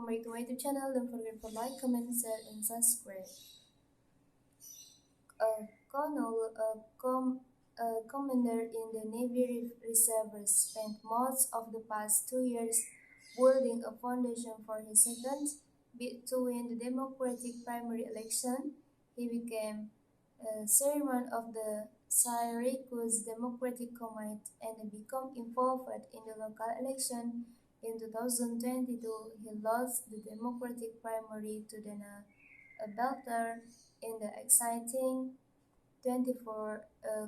back to my YouTube channel. Don't forget to like, comment, share, and subscribe. A commander in the Navy Reserves spent most of the past 2 years building a foundation for his second bid to win the Democratic primary election. He became chairman of the Syracuse Democratic Committee and became involved in the local election. In 2022, he lost the Democratic primary to Dana Belter in the exciting 24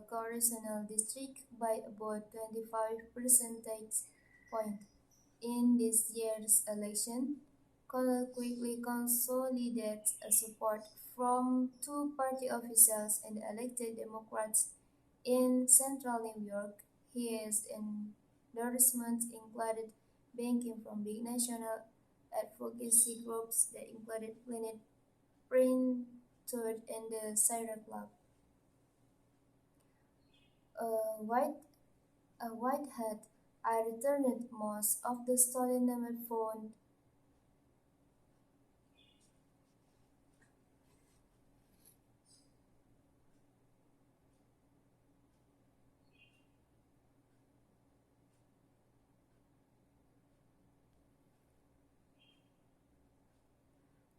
congressional district by about 25 percentage points. In this year's election, Connell quickly consolidated support from two-party officials and elected Democrats in central New York. His endorsements included backing from big national advocacy groups that included Planet Parenthood and the Sierra Club. A white, a whitehead, I returned most of the stolen number phone.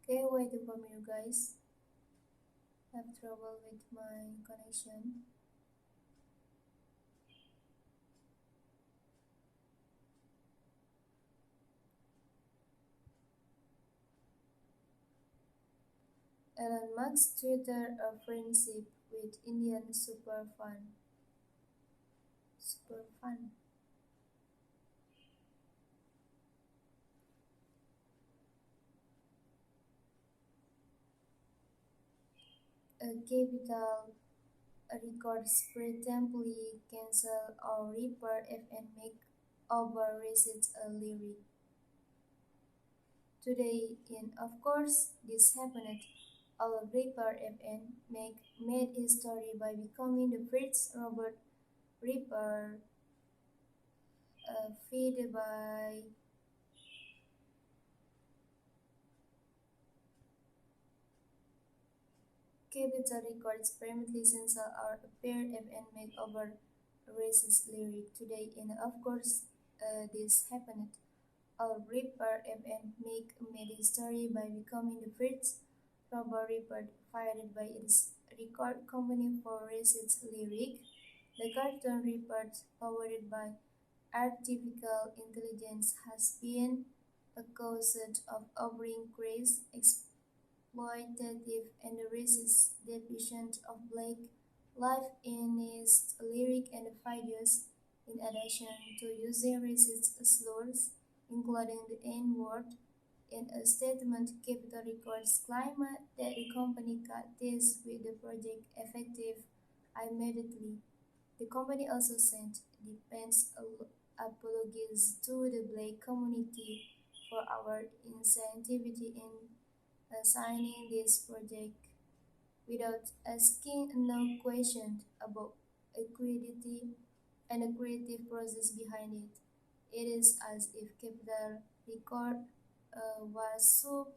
Okay, waiting for you guys. Have trouble with my connection. Elon Musk Twitter a friendship with Indian Super fun. A capital records preemptively cancel or repair if and make over receipts a lyric. Today, in of course, this happened. Our repair FN made history by becoming the first robot reaper fed by Capital Records permanently censor or appear FN make over racist lyric. Today, in of course, this happened. Our Reaper FN made history by becoming the first rubber record fired by its record company for racist lyric. The cartoon report, powered by artificial intelligence, has been accused of offering crass, exploitative, and racist depictions of black life in its lyric and videos, in addition to using racist slurs, including the N-word. In a statement, Capitol Records claimed that the company cut ties with the project effective immediately. The company also sent defense apologies to the black community for our insensitivity in signing this project without asking no questions about equity and the creative process behind it. It is as if Capital Record was so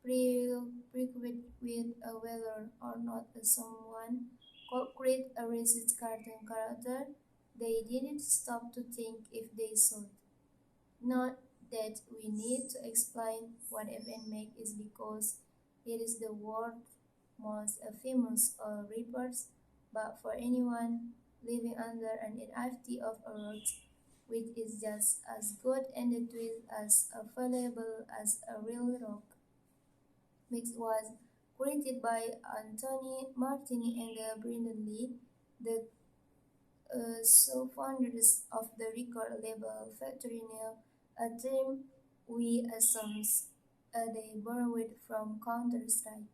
preoccupied with whether or not someone could create a racist cartoon character, they didn't stop to think if they should. Not that we need to explain what FN make is because it is the world's most famous reapers, but for anyone living under an NFT of a rock, which is just as good and the twist as valuable as a real rock. Mix was created by Anthony Martini and Brendan Lee, the co-founders of the record label Factory New, a term we assume they borrowed from Counter-Strike.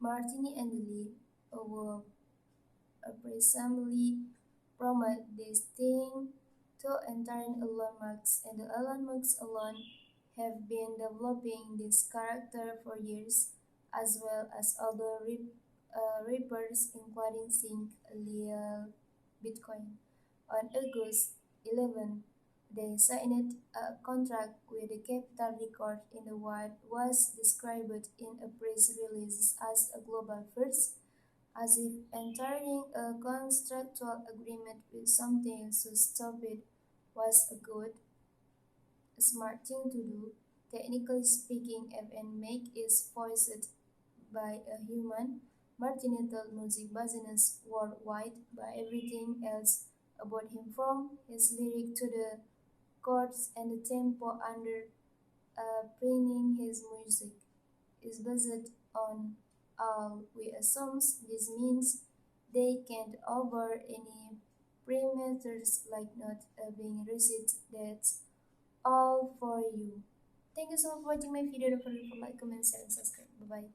Martini and Lee were presumably promote this thing to entire Elon Musk, and the Elon Musk alone have been developing this character for years, as well as other rappers including Sync, Lil, Bitcoin. On August 11, They signed a contract with the Capital Record in what was described in a press release as a global first, as if entering a contractual agreement with something so stupid was a good, smart thing to do. Technically speaking, FN make is voiced by a human. Martinetal music business worldwide by everything else about him from his lyric to the chords and the tempo under playing his music is based on all we assumes this means they can't over any parameters like not being received. That's all for you. Thank you so much for watching my video. Don't forget to like, comment, share, and subscribe. Bye bye.